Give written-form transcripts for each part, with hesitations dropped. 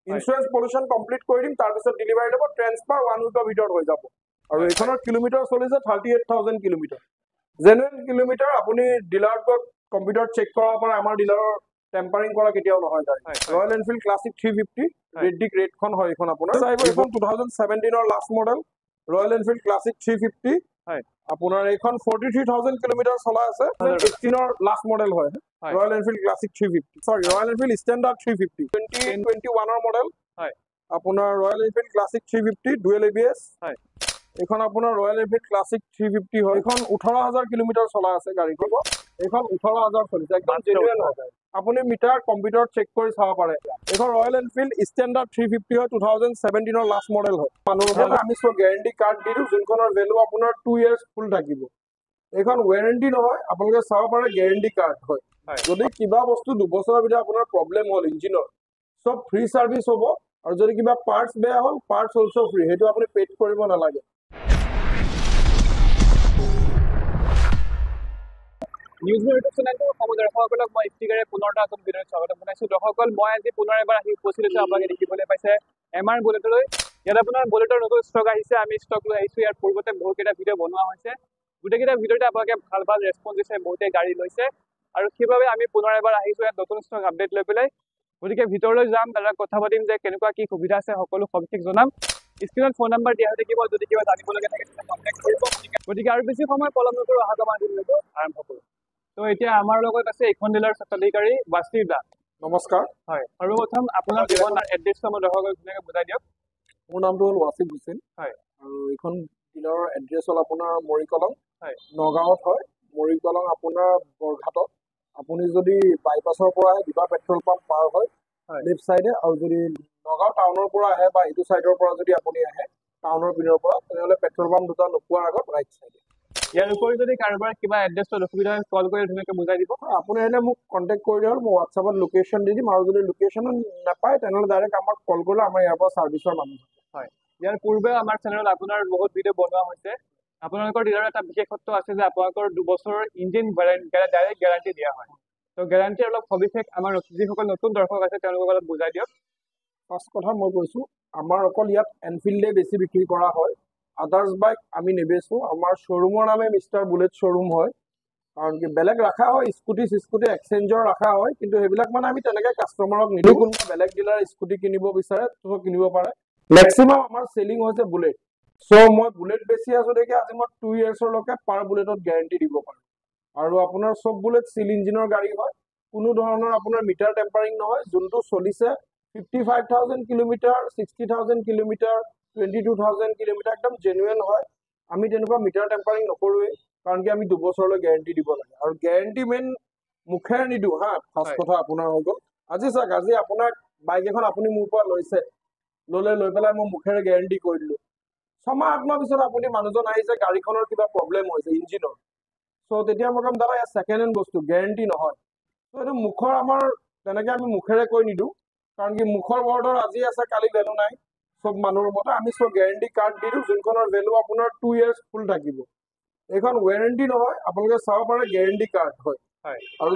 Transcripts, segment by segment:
Insurance pollution complete কৰি দিম, তাৰপিছত ডেলিভাৰী ল'ব, ট্ৰেন্সফাৰ 1 উইকৰ ভিতৰত হৈ যাব। আৰু এইখনৰ কিলোমিটাৰ চলিছে 38,000 কিলোমিটাৰ। Genuine kilometre. আপুনি ডিলাৰত গৈ কম্পিউটাৰ চেক কৰাব পাৰে, আমাৰ ডিলাৰৰ টেম্পাৰিং কৰা কেতিয়াও নহয় গাড়ী। ৰয়েল এনফিল্ড ক্লাছিক 350 ৰেড্ডি গ্ৰেডখন হয় এইখন আপোনাৰ। এইখন 2017 last model Royal Enfield classic 350। আপোনাৰ এইখন 43,000 কিলোমিটাৰ চলা আছে। 18 লাষ্ট মডেল হয় ৰয়েল এনফিল্ড ক্লাছিক 350, সৰি ৰয়েল এনফিল্ড ষ্টেণ্ডাৰ্ড 350 2021 মডেল। আপোনাৰ royal Enfield classic 350 dual ABS. এইখন আপোনাৰ ৰয়েল এনফিল্ড ক্লাছিক 350 হয়। এইখন 18,000 কিলোমিটাৰ চলা আছে গাড়ীখন। এইখন 18,000 চলিছে, একদম জেনুইন হয়। আপুনি মিটাৰ কম্পিউটাৰত চেক কৰি চাব পাৰে। এইখন ৰয়েল এনফিল্ড ষ্টেণ্ডাৰ্ড 350 হয়, 2017 লাষ্ট মডেল হয়। মানুহৰ আমি গেৰেণ্টি কাৰ্ড দি দিওঁ, যোনখনৰ ভেলু আপোনাৰ 2 ইয়াৰ্ছ ফুল থাকিব। এইখন ৱাৰেণ্টি নহয়, আপোনালোকে চাব পাৰে গেৰেণ্টি কাৰ্ড হয়। যদি কিবা বস্তু 2 বছৰৰ ভিতৰত আপোনাৰ প্ৰব্লেম হ'ল ইঞ্জিনৰ, চব ফ্ৰী চাৰ্ভিচ হ'ব। আৰু যদি কিবা পাৰ্টছ বেয়া হ'ল, পাৰ্টছ অলছ' ফ্ৰী, সেইটো আপুনি পেড কৰিব নালাগে। নিউজ ইউটিউব চেনেলটো দৰ্শকসকলক মই ষ্টিকাৰে পুনৰ এটা নতুন ভিডিঅ'ত স্বাগতম জনাইছোঁ। দৰ্শকসকল, মই আজি পুনৰ এবাৰ আহি উপস্থিত হৈছোঁ, আপোনালোকে দেখিবলৈ পাইছে MR বুলেটলৈ। ইয়াত আপোনাৰ বুলেটৰ নতুন ষ্টক আহিছে, আমি ষ্টক লৈ আহিছোঁ। ইয়াৰ পূৰ্বতে বহুকেইটা ভিডিঅ' বনোৱা হৈছে, গোটেইকেইটা ভিডিঅ'তে আপোনালোকে ভাল ভাল ৰেছপঞ্চ দিছে, বহুতে গাড়ী লৈছে। আৰু সেইবাবে আমি পুনৰ এবাৰ আহিছোঁ ইয়াত নতুন ষ্টক আপডেট লৈ পেলাই। গতিকে ভিতৰলৈ যাম, দাদা কথা পাতিম যে কেনেকুৱা কি সুবিধা আছে, সকলো সঠিক জনাম। স্ক্ৰীণত ফোন নম্বৰ দিয়া হৈ থাকিব, যদি কিবা জানিবলগীয়া থাকে তেতিয়া কণ্টেক্ট কৰিব। গতিকে আৰু বেছি সময় পলম নকৰোঁ, অহা আমাৰ ভিডিঅ'টো আৰম্ভ কৰোঁ। তো এতিয়া আমাৰ লগত আছে এইখন ডিলাৰ স্বত্বাধিকাৰী ৱাছিৰ দা। নমস্কাৰ। হয়, সৰ্বপ্ৰথম আপোনাৰ জীৱনৰ এড্ৰেছটো আমাৰ দৰ্শকক ধুনীয়াকৈ বুজাই দিয়ক। মোৰ নামটো হ'ল ৱাছিফ হুছেইন। হয়। আৰু এইখন ডিলাৰৰ এড্ৰেছ হ'ল আপোনাৰ মৰিকলং, নগাঁৱত হয়। মৰিকলং আপোনাৰ বৰঘাটত। আপুনি যদি বাইপাছৰ পৰা আহে, দিবা পেট্ৰল পাম্প পাৰ হয় লেফ্ট চাইডে, আৰু যদি নগাঁও টাউনৰ পৰা আহে বা এইটো চাইডৰ পৰা যদি আপুনি আহে টাউনৰ পিনৰ পৰা, তেনেহ'লে পেট্ৰল পাম্প দুটা নোপোৱাৰ আগত ৰাইট চাইডে। ইয়াৰ উপৰি যদি কাৰোবাৰ কিবা এড্ৰেছত অসুবিধা হয়, কল কৰি ধুনীয়াকৈ বুজাই দিব। আপুনি আহিলে মোক কণ্টেক্ট কৰি দিয়ক, মই হোৱাটছআপত লোকেশ্যন দি দিম। আৰু যদি লোকেশ্যন নাপায়, তেনেহ'লে ডাইৰেক্ট আমাক কল কৰিলে আমাৰ ইয়াৰ পৰা ছাৰ্ভিচৰ মানুহ। হয়, ইয়াৰ পূৰ্বে আমাৰ চেনেলত আপোনাৰ বহুত ভিডিঅ' বনোৱা হৈছে। আপোনালোকৰ ডিলাৰৰ এটা বিশেষত্ব আছে যে আপোনালোকৰ 2 বছৰৰ ইঞ্জিন ডাইৰেক্ট গেৰাণ্টি দিয়া হয়। তো গেৰাণ্টিৰ অলপ সবিশেষ আমাৰ যিসকল নতুন দৰ্শক আছে তেওঁলোকক অলপ বুজাই দিয়ক। ফাৰ্ষ্ট কথা মই কৈছোঁ, আমাৰ অকল ইয়াত এনফিল্ডে বেছি বিক্ৰী কৰা হয়, আদাৰ্ছ বাইক আমি নেবেচোঁ। আমাৰ শ্ব'ৰুমৰ নামে মিষ্টাৰ বুলেট শ্ব'ৰুম হয়। কাৰণ কি বেলেগ ৰখা হয়, স্কুটি এক্সচেঞ্জৰ ৰখা হয়, কিন্তু সেইবিলাক মানে আমি তেনেকৈ কাষ্টমাৰক নিদিওঁ। কোনোবা বেলেগ ডিলাৰ স্কুটি কিনিব বিচাৰে তো কিনিব পাৰে। মেক্সিমাম আমাৰ চেলিং হৈছে বুলেট। চ' মই বুলেট বেছি আছোঁ দেখি আজি মই 2 ইয়াৰ্ছৰলৈকে পাৰ বুলেটত গেৰেণ্টি দিব পাৰোঁ। আৰু আপোনাৰ চব বুলেট চিল ইঞ্জিনৰ গাড়ী হয়, কোনো ধৰণৰ আপোনাৰ মিটাৰ টেম্পাৰিং নহয়। যোনটো চলিছে 55,000 কিলোমিটাৰ, 60,000 কিলোমিটাৰ, 22,000 কিলোমিটাৰ, একদম জেনুইন হয়। আমি তেনেকুৱা মিটাৰ টেম্পাৰিং নকৰোৱেই, কাৰণ কি আমি 2 বছৰলৈ গেৰেণ্টি দিব লাগে। আৰু গেৰেণ্টি মেইন মুখেৰে নিদিওঁ হা। ফাৰ্ষ্ট কথা আপোনাৰ হৈ গ'ল, আজি চাওক, আজি আপোনাৰ বাইক এখন আপুনি মোৰ পৰা লৈ পেলাই মই মুখেৰে গেৰেণ্টি কৰি দিলোঁ। 6 মাহ 8 মাহ পিছত আপুনি মানুহজন আহিছে, গাড়ীখনৰ কিবা প্ৰব্লেম হৈছে ইঞ্জিনৰ। চ' তেতিয়া মই ক'ম, দাদা ইয়াৰ ছেকেণ্ড হেণ্ড বস্তু, গেৰেণ্টি নহয়। ত' এইটো মুখৰ আমাৰ তেনেকৈ আমি মুখেৰে কৈ নিদিওঁ, কাৰণ কি মুখৰ ৱৰ্ডৰ আজি আছে কালি ভেলু নাই। চব মানুহৰ মতে আমি চব গেৰেণ্টি কাৰ্ড দি দিওঁ, যোনখনৰ ভেলু আপোনাৰ 2 ইয়াৰ্ছ ফুল থাকিব। এইখন ৱাৰেণ্টি নহয়, আপোনালোকে চাব পাৰে গেৰেণ্টি কাৰ্ড হয়। আৰু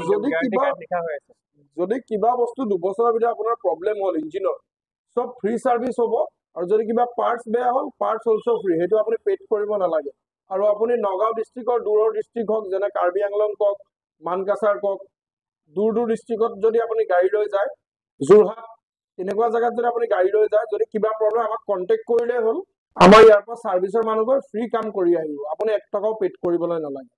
যদি কিবা বস্তু 2 বছৰৰ ভিতৰত আপোনাৰ প্ৰব্লেম হ'ল ইঞ্জিনৰ, চব ফ্ৰী চাৰ্ভিচ হ'ব। আৰু যদি কিবা পাৰ্টছ বেয়া হ'ল, পাৰ্টছ অলছ' ফ্ৰী, সেইটো আপুনি পেড কৰিব নালাগে। আৰু আপুনি নগাঁও ডিষ্ট্ৰিক্টৰ দূৰৰ ডিষ্ট্ৰিক্ট হওক, যেনে কাৰ্বি আংলং কওক, মানকাছাৰ কওক, দূৰ ডিষ্ট্ৰিক্টত যদি আপুনি গাড়ী লৈ যায়, যোৰহাট, তেনেকুৱা জেগাত যদি আপুনি গাড়ী লৈ যায়, যদি কিবা প্ৰব্লেম আমাক কণ্টেক্ট কৰিলেই হ'ল। আমাৰ ইয়াৰ পৰা ছাৰ্ভিচৰ মানুহ গৈ ফ্ৰী কাম কৰি আহিব, আপুনি 1 টকাও পেড কৰিবলৈ নালাগে।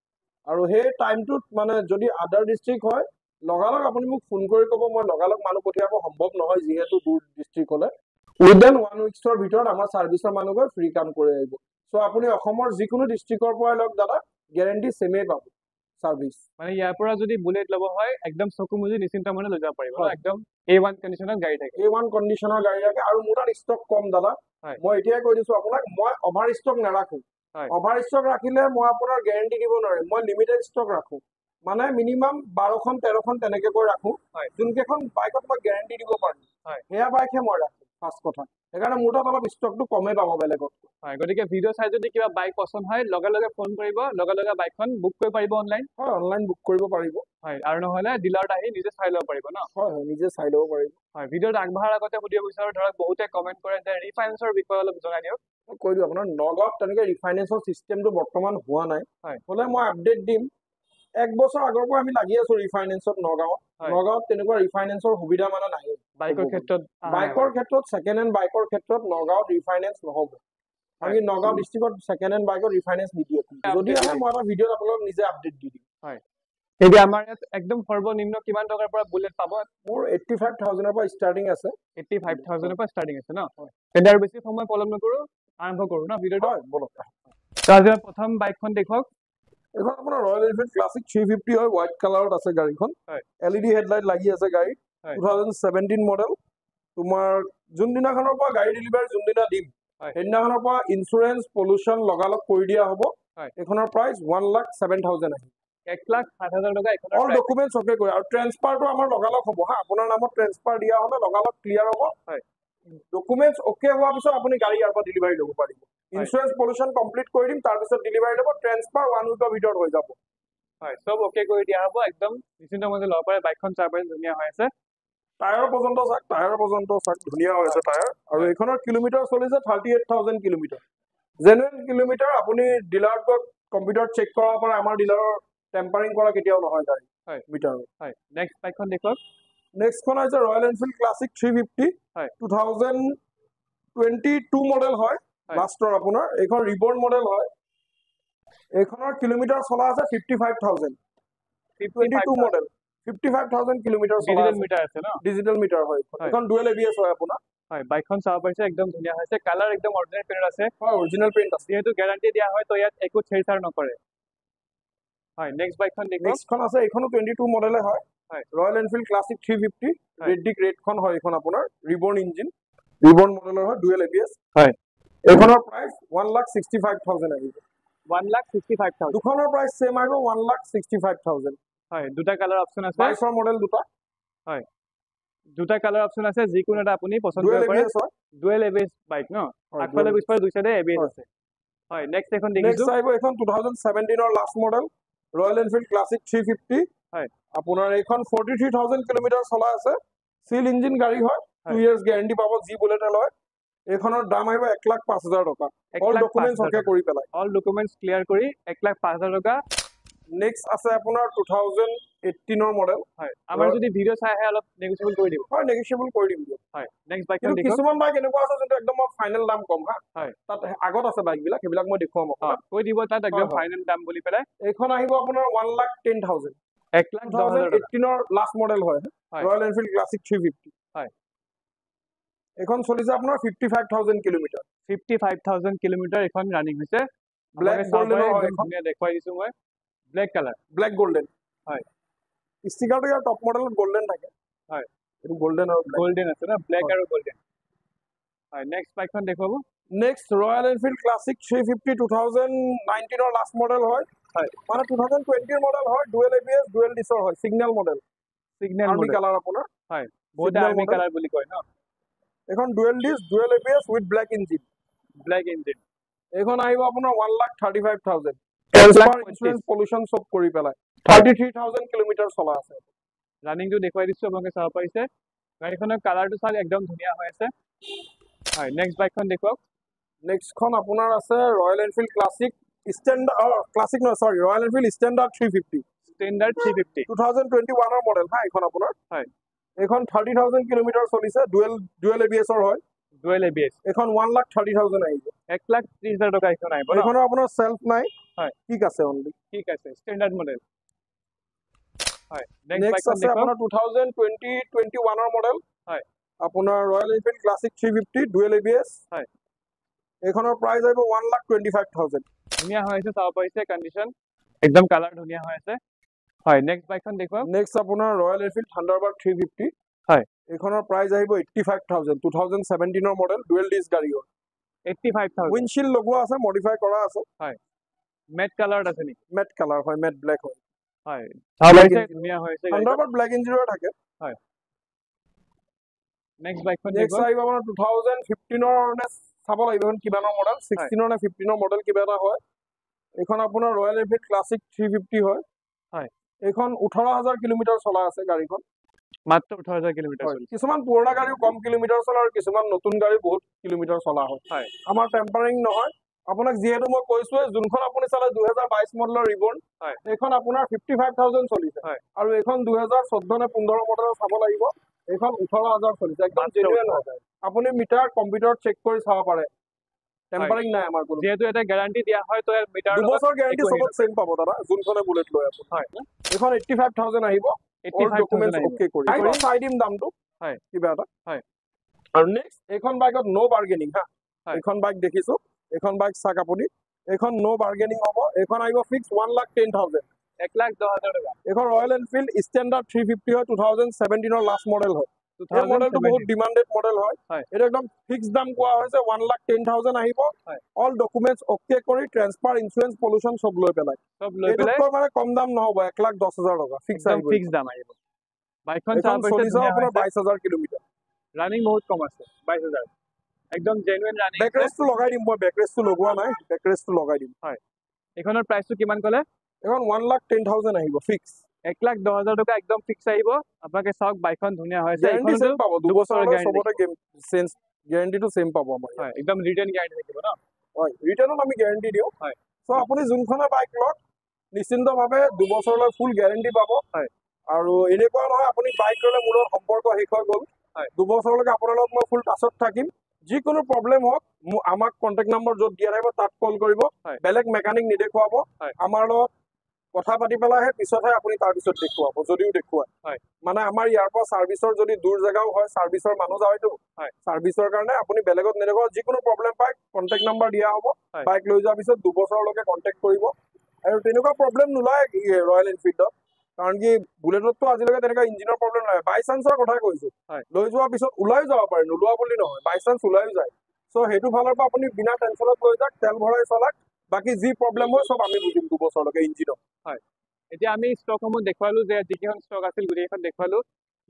আৰু সেই টাইমটোত মানে যদি আদাৰ ডিষ্ট্ৰিক্ট হয়, লগালগ আপুনি মোক ফোন কৰি ক'ব, মই লগালগ মানুহ পঠিয়াব সম্ভৱ নহয়, যিহেতু দূৰ ডিষ্ট্ৰিক্ট হ'লে। উইদিন 1 উইকছৰ ভিতৰত আমাৰ ছাৰ্ভিচৰ মানুহ গৈ ফ্ৰী কাম কৰি আহিব। চ' আপুনি অসমৰ যিকোনো ডিষ্ট্ৰিক্টৰ পৰাই লওক দাদা, গেৰেণ্টি ছেমেই পাব ছাৰ্ভিচ। মানে ইয়াৰ পৰা যদি বুলেট ল'ব হয়, একদম চকু মুজি নিশ্চিন্ত মনে লৈ যাব পাৰিব, একদম A1 কণ্ডিশ্যনৰ গাড়ী থাকে। A1 কণ্ডিশ্যনৰ গাড়ী থাকে। আৰু মোৰ তাত ষ্টক কম দাদা, মই এতিয়াই কৈ দিছোঁ আপোনাক, মই অভাৰ ষ্টক নাৰাখোঁ। অভাৰ ষ্টক ৰাখিলে মই আপোনাৰ গেৰেণ্টি দিব নোৱাৰিম। মই লিমিটেড ষ্টক ৰাখোঁ, মানে মিনিমাম 12খন 13খন তেনেকৈ কৈ ৰাখোঁ। যোনকেইখন বাইকত মই গেৰেণ্টি দিব পাৰিম, সেয়া বাইকহে মই ৰাখোঁ। ফাৰ্ষ্ট কথা সেইকাৰণে মোৰ তাত অলপ ষ্টকটো কমেই পাব বেলেগত হয় গতিকে ভিডিঅ' চাই যদি কিবা বাইক পচন্দ হয় লগে লগে ফোন কৰিব লগে লগে বাইকখন বুক কৰিব পাৰিব অনলাইন হয় অনলাইন বুক কৰিব পাৰিব হয় আৰু নহ'লে ডিলাৰত আহি নিজে চাই ল'ব পাৰিব ন হয় হয় নিজে চাই ল'ব পাৰিব হয় ভিডিঅ'ত আগবঢ়াৰ আগতে সুধিব বিচাৰোঁ ধৰক বহুতে কমেণ্ট কৰে যে ৰিফাইনেন্সৰ বিষয়ে অলপ জনাই দিয়ক মই কৈ দিওঁ আপোনাৰ নগাঁৱত তেনেকৈ ৰিফাইনেন্সৰ চিষ্টেমটো বৰ্তমান হোৱা নাই হয় হ'লে মই আপডেট দিম 1 বছৰ আগৰ পৰা আমি লাগি আছো ৰিফাইনেন্সত নগাঁৱত হয় নগাঁৱত তেনেকুৱা ৰিফাইনেন্সৰ সুবিধা মানে নাই বাইকৰ ক্ষেত্ৰত বাইকৰ ক্ষেত্ৰত ছেকেণ্ড হেণ্ড বাইকৰ ক্ষেত্ৰত নগাঁৱত ৰিফাইনেন্স নহ'ব আমি নগাঁও ডিষ্ট্ৰিক্টত ছেকেণ্ড হেণ্ড বাইকৰ ৰিফাইনেন্স নিদিয়ে যদি আহে মই এটা ভিডিঅ'ত আপোনালোকক নিজে আপডেট দি দিম হয় এতিয়া আমাৰ ইয়াত একদম সৰ্বনিম্ন কিমান টকাৰ পৰা বুলেট পাব মোৰ 85,000 পৰা ষ্টাৰ্টিং আছে 85,000 পৰা ষ্টাৰ্টিং আছে ন তেন্তে আৰু বেছি সময় পলম নকৰোঁ আৰম্ভ কৰোঁ ন ভিডিঅ'টো হয় বলক তো আজি প্ৰথম বাইকখন দেখুৱাওক এইখন আপোনাৰ ৰয়েল এনফিল্ড ক্লাছিক 350 হয় হোৱাইট কালাৰত আছে গাড়ীখন হয় LED হেডলাইট লাগি আছে গাড়ীত হয় 2017 মডেল তোমাৰ যোনদিনাখনৰ পৰা গাড়ী ডেলিভাৰী যোনদিনা দিম হয় সেইদিনাখনৰ পৰা ইঞ্চুৰেঞ্চ পলিউশ্যন লগালগ কৰি দিয়া হ'ব হয় এইখনৰ প্ৰাইচ 1,07,000 আহিব 1,07,000 টকা এইখনৰ অল ডকুমেণ্টছ অকে কৰি আৰু ট্ৰেন্সফাৰটো আমাৰ লগালগ হ'ব হা আপোনাৰ নামত ট্ৰেন্সফাৰ দিয়া হ'লে লগালগ ক্লিয়াৰ হ'ব হয় ডকুমেণ্টছ অকে হোৱাৰ পিছত আপুনি গাড়ী ইয়াৰ পৰা ডেলিভাৰী ল'ব পাৰিব ইঞ্চুৰেঞ্চ পলিউশ্যন কমপ্লিট কৰি দিম তাৰপিছত ডেলিভাৰী ল'ব ট্ৰেন্সফাৰ 1 উইকৰ ভিতৰত হৈ যাব হয় চব অকে কৰি দিয়া হ'ব একদম নিশ্চিন্ত মনে ল'ব পাৰে বাইকখন চাৰ পাই ধুনীয়া হৈ আছে টায়াৰ পৰ্যন্ত চাওক ধুনীয়া হৈ আছে টায়াৰ আৰু এইখনৰ কিলোমিটাৰ চলিছে 38,000 কিলোমিটাৰ জেনুইন কিলোমিটাৰ আপুনি ডিলাৰত গৈ কম্পিউটাৰত চেক কৰাব পাৰে আমাৰ ডিলাৰৰ টেম্পাৰিং কৰা কেতিয়াও নহয় গাড়ী হয় মিটাৰত হয় নেক্সট বাইকখন দেখুৱাওক নেক্সটখন হৈছে ৰয়েল এনফিল্ড ক্লাছিক 350 হয় 2022 মডেল হয় লাষ্টৰ আপোনাৰ এইখন ৰিবৰ্ন মডেল হয় এইখনৰ কিলোমিটাৰ চলা আছে 55,000 22 মডেল 55,000 কিলোমিটাৰ চলা ডিজিটেল আছে মিটাৰ আছে ন ডিজিটেল মিটাৰ হয় এইখন ডুৱেল ABS হয় আপোনাৰ হয় বাইকখন চাব পাৰিছে একদম ধুনীয়া হৈছে কালাৰ একদম অৰিজিনেল পেইণ্ট আছে হয় অৰিজিনেল পেইণ্ট আছে যিহেতু গেৰাণ্টি দিয়া হয় তো ইয়াত একো চেৰচাৰ নকৰে হয় নেক্সট বাইকখন দেখুৱাওক নেক্সটখন আছে এইখনো 22 মডেলে হয় হয় ৰয়েল এনফিল্ড ক্লাছিক 350 হয়। ৰেডডিক ৰেডখন হয় এইখন আপোনাৰ ৰিবৰ্ন ইঞ্জিন ৰিবৰ্ন মডেলৰ হয় ডুৱেল ABS হয় এইখনৰ প্ৰাইচ 1,65,000 আহিব 1,65,000 দুখনৰ প্ৰাইচ সেম আহিব 1,65,000 হয় দুটা কালাৰ অপচন আছে 22ৰ মডেল দুটা কালাৰ অপচন আছে যিকোনো এটা আপুনি পছন্দ ডুৱেল কৰিব পাৰে ABS হয় ডুৱেল ABS বাইক ন হয়, আগফালে dual পিছফালে দুই চাইডে ABS হয়। আছে হয় নেক্সট এখন নেক্সট দেখিছো আহিব এইখন 2017ৰ last model Royal Enfield classic 350 হয় আপোনাৰ এইখন 43,000 কিলোমিটাৰ চলা আছে সিল ইঞ্জিন গাড়ী হয় 2 ইয়াৰ্ছ গেৰাণ্টি পাব যি বুলেট লয় এইখনৰ দাম আহিব 1,05,000 টকা অল ডকুমেণ্টছ অকে কৰি পেলাই অল ডকুমেণ্টছ ক্লিয়াৰ কৰি 1,05,000 টকা নেক্সট আছে আপোনাৰ 2018ৰ মডেল হয় আমাৰ যদি ভিডিঅ' চাই আহে অলপ নেগোচিয়েবল কৰি দিব হয় নেগোচিয়েবল কৰি দিম দিয়ক হয় নেক্সট বাইকখন কিন্তু দেখুৱাওক কিছুমান বাইক এনেকুৱা আছে যোনটো একদম ফাইনেল দাম কম হা হয় তাত আগত আছে বাইকবিলাক সেইবিলাক মই দেখুৱাম আপোনাক কৈ দিব তাত একদম হয়। ফাইনেল দাম বুলি পেলাই এইখন আহিব আপোনাৰ 1,10,000 1,10,000 টকা 2018ৰ লাষ্ট মডেল হয় হয়। ৰয়েল এনফিল্ড ক্লাছিক 350 হয়। এইখন চলিছে আপোনাৰ 55,000 কিলোমিটাৰ 55,000 কিলোমিটাৰ এখন ৰানিং হৈছে ব্লেক আপোনালোকে চাব গল্ডেনৰ পাৰে, হয় একদম ধুনীয়া দেখুৱাই দিছো মই ব্লেক কালাৰ ব্লেক গল্ডেন হয়। ষ্টিকাৰটো ইয়াৰ টপ মডেলত গল্ডেন থাকে হয়। এইটো গল্ডেন আৰু ব্লেক গোল্ডেন আছে ন ব্লেক হয়। আৰু গোল্ডেন হয় নেক্সট বাইকখন দেখুৱাব নেক্সট ৰয়েল এনফিল্ড ক্লাছিক 350 2019ৰ লাষ্ট মডেল হয় মানে 2020ৰ মডেল হয় ডুৱেল ABS ডুৱেল ডিছৰ হয় signal model signal army model colour আপোনাৰ হয় বহুত Signal আৰ্মি model। কালাৰ বুলি কয় ন এইখন dual dish dual ABS with black engine black engine এইখন আহিব আপোনাৰ 1,35,000 1,35,000 ইঞ্চুৰেঞ্চ পলিউশ্যন চব কৰি পেলাই 33,000 কিলোমিটাৰ চলা আছে ৰানিংটো দেখুৱাই দিছো আপোনালোকে চাব পাৰিছে গাড়ীখনৰ কালাৰটো চাওক একদম ধুনীয়া হৈ আছে হয় নেক্সট বাইকখন দেখুৱাওক নেক্সটখন আপোনাৰ আছে ৰয়েল এনফিল্ড ক্লাছিক ক্লাছিক নহয় sorry Royal Enfield standard 350 standard 350 2021ৰ মডেল হা এইখন আপোনাৰ হয়। এইখন 30,000 কিলোমিটাৰ চলিছে ডুৱেল ABSৰ হয় ডুৱেল ABS এইখন 1,30,000 আহিব 1,30,000 টকা এইখন আহিব ন এইখনৰ আপোনাৰ চেল্ফ নাই হয়। ঠিক আছে অনলি ঠিক আছে ষ্টেণ্ডাৰ্ড মডেল হয় নেক্সট আছে আপোনাৰ 2021ৰ মডেল হয়। আপোনাৰ royal Enfield classic 350 dual ABS হয়। এইখনৰ প্ৰাইচ আহিব 1,25,000 ধুনীয়া হৈ আছে চাব পাৰিছে কণ্ডিশ্যন একদম কালাৰ ধুনীয়া হৈ আছে হয় নেক্সট বাইকখন দেখুৱাওক নেক্সট আপোনাৰ ৰয়েল এনফিল্ড থাণ্ডাৰবাৰ্ড 350 হয়। এইখনৰ প্ৰাইচ আহিব 85,000 2017ৰ মডেল ডুৱেল ডিছ গাড়ী হয় 85,000 উইণ্ডশ্বিল্ড লগোৱা আছে মডিফাই কৰা আছে মেট কালাৰত আছে নেকি মেট কালাৰ হয় মেট ব্লেক হয় হয় চাব পাৰিছে ধুনীয়া হৈ আছে গাড়ীখন। থাণ্ডাৰবাৰ্ড ব্লেক ইঞ্জিনৰ থাকে নেক্সট বাইকখন নেক্সট আহিব আপোনাৰ 2015 চাব লাগিব এখন কিমানৰ মডেল 16 নে 15 মডেল কিবা এটা হয়। এইখন আপোনাৰ ৰয়েল এনফিল্ড ক্লাছিক 350 হয়। হয়। এইখন 18,000 কিলোমিটাৰ চলা আছে গাড়ীখন। মাত্ৰ 18,000 কিলোমিটাৰ চলিছে। কিছুমান পুৰণা গাড়ীও কম কিলোমিটাৰ চলা আৰু কিছুমান নতুন গাড়ী বহুত কিলোমিটাৰ চলা হয়। আমাৰ টেম্পাৰিং নহয়। আপোনাক যিহেতু মই কৈছোৱে যোনখন আপুনি চালে 2022 মডেলৰ ৰিবৰ্ণ এইখন আপোনাৰ 55,000 চলিছে আৰু এইখন 2014 নে 15 মডেলৰ চাব লাগিব। এইখন 18,000 চলিছে একদম জেনুইন হয়। আপুনি মিটাৰ কম্পিউটাৰত চেক কৰি চাব পাৰে। টেম্পাৰিং নাই আমাৰ কোনো। যেহেতু এটা গ্যাৰান্টি দিয়া হয় তো মিটাৰ 2 বছৰ গ্যাৰান্টি সবত সেম পাব দাদা যোনখনে বুলেট লয় আপুনি। এইখন 85,000 আহিব। অল ডকুমেন্টস ওকে কৰি চাই দিম দামটো কিবা এটা। আৰু নেক্সট এইখন বাইকত নো বাৰ্গেনিং হা। এইখন বাইক দেখিছো এইখন বাইক চাক আপুনি এইখন নো বাৰ্গেনিং হ'ব। এইখন আহিব ফিক্স 1,10,000 1,10,000 টকা। এইখন ৰয়েল এনফিল্ড ষ্টেণ্ডাৰ্ড 350 হয় 2017 লাষ্ট মডেল হয়। এই মডেলটো বহুত ডিমান্ডেড মডেল হয়। এটা একদম ফিক্স দাম কোৱা হৈছে 1,10,000 আহিব। অল ডকুমেন্টস ওকে কৰি ট্ৰান্সফাৰ ইন্স্যুৰেন্স পলিউশন সব লৈ পেলাই এইটোতকৈ মানে কম দাম নহব 1,10,000 টকা ফিক্স আহিব। ফিক্স দাম আহিব। বাইকখন চলিছে আপোনাৰ 22,000 কিলোমিটাৰ। ৰানিং বহুত কম আছে 22,000 একদম জেনুইন ৰানিং। বেক ৰেষ্টটো লগাই দিম মই বেক ৰেষ্টটো লগোৱা নাই বেক ৰেষ্টটো লগাই দিম। এইখনৰ প্ৰাইসটো কিমান ক'লে? এখন 1,10,000 আহিব ফিক্স 1,10,000 টকা একদম ফিক্স আহিব। আপোনালোকে চাওক বাইকখন ধুনীয়া হৈছে। গ্যাৰান্টি সেম পাব 2 বছৰৰ সবতে চেঞ্জ গ্যাৰান্টিটো সেম পাব আমাৰ। একদম ৰিটাৰ্ণ গ্যাৰান্টি থাকিব ন? হয় ৰিটাৰ্ণত আমি গ্যাৰান্টি দিওঁ। সো আপুনি যোনখনে বাইক লওক নিশ্চিন্তভাৱে 2 বছৰলৈ ফুল গ্যাৰান্টি পাব। আৰু এনেকুৱা নহয় আপুনি বাইক ল'লে মোৰ লগত সম্পৰ্ক শেষ হৈ গ'ল 2 বছৰলৈকে আপোনাৰ লগত মই ফুল টাচত থাকিম। যিকোনো প্ৰব্লেম হওক আমাক কন্টেক্ট নম্বৰ য'ত দিয়া থাকিব তাত কল কৰিব। বেলেগ মেকানিক নেদেখুৱাব। আমাৰ লগত কথা পাতি পেলাইহে পিছতহে আপুনি তাৰ পিছত দেখুৱাব যদিও দেখুৱায়। মানে আমাৰ ইয়াৰ পৰা সাৰ্ভিসৰ যদি দূৰ জেগাও হয় সাৰ্ভিসৰ মানুহ যায়তো সাৰ্ভিসৰ কাৰণে আপুনি বেলেগত নেদেখুৱাব। যিকোনো প্ৰব্লেম পায় কন্টেক্ট নম্বৰ দিয়া হ'ব। বাইক লৈ যোৱাৰ পিছত 2 বছৰলৈকে কন্টেক্ট কৰিব আৰু তেনেকুৱা প্ৰব্লেম নোলায় ৰয়েল এনফিল্ডত। কাৰণ কি বুলেটতো আজিলৈকে তেনেকুৱা ইঞ্জিনৰ প্ৰব্লেম নাই। বাই চান্সৰ কথা কৈছো লৈ যোৱাৰ পিছত ওলাই যাব পাৰে নোলোৱা বুলি নহয় বাই চান্স ওলাইও যায়। সো সেইটো ফালৰ পৰা আপুনি বিনা টেনচনত লৈ যাওক তেল ভৰাই চলাক বাকি যি প্ৰব্লেম হয় সব আমি বুজিম 2 বছৰলৈকে ইঞ্জিনত। এতিয়া আমি ষ্টকসমূহ দেখুৱালো যে যিকেইখন ষ্টক আছিল গোটেইখন দেখুৱালো।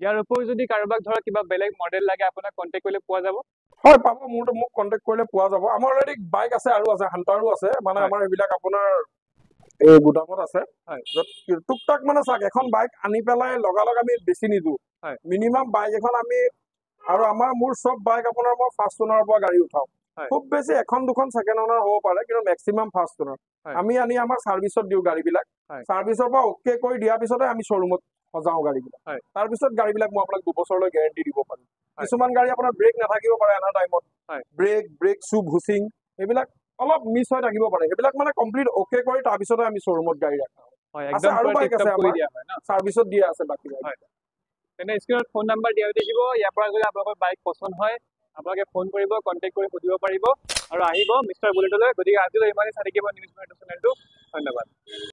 ইয়াৰ উপৰি যদি কাৰোবাক ধৰা কিবা বেলেগ মডেল লাগে আপোনাক কন্টেক্ট কৰিলে পোৱা যাব? হয় পাব মোক কন্টেক্ট কৰিলে পোৱা যাব। আমাৰ অলৰেডি বাইক আছে আৰু আছে হান্টাৰো আছে মানে আমাৰ এইবিলাক আপোনাৰ এই গুদামত আছে। টুকটাক মানে চাক এখন বাইক আনি পেলাই লগালগ আমি বেছি নিদো। মিনিমাম বাইক এখন আমি আৰু মোৰ সব বাইক আপোনাৰ মই ফাৰ্ষ্ট ওনাৰৰ পৰা গাড়ী উঠাও। খুব বেছি এখন দুখন সেকেন্ড ওনাৰ হ'ব পাৰে কিন্তু মেক্সিমাম ফাৰ্ষ্ট ওনাৰ। আমি আনি আমাৰ সাৰ্ভিসত দিও গাড়ীবিলাক। সাৰ্ভিসৰ পৰা ওকে কৰি দিয়াৰ পিছতে আমি শ্বৰুমত সজাও গাড়ীবিলাক। তাৰ পিছত গাড়ীবিলাক মই আপোনাক 2 বছৰলৈ গ্যাৰান্টি দিব পাৰিম। কিছুমান গাড়ী আপোনাৰ ব্ৰেক নাথাকিব পাৰে আনা টাইমত ব্ৰেক শু ভুচিং এইবিলাক অলপ মিছ হৈ থাকিব পাৰে। সেইবিলাক মানে কমপ্লিট ওকে কৰি তাৰ পিছতে আমি শ্বৰুমত গাড়ী ৰাখা আছে। আৰু বাইক আছে আমাৰ সাৰ্ভিসত দিয়া আছে বাকি বাইক। তেনে স্ক্ৰীনত ফোন নাম্বাৰ দিয়া হৈ থাকিব। ইয়াৰ পৰা যদি আপোনালোকৰ বাইক পছন্দ হয় আপোনালোকে ফোন কৰিব কন্টেক্ট কৰি সুধিব পাৰিব আৰু আহিব মিষ্টাৰ বুলেটলৈ। গতিকে আজিলৈ ইমানেই চাই থাকিব নিউজ চেনেলটো। ধন্যবাদ।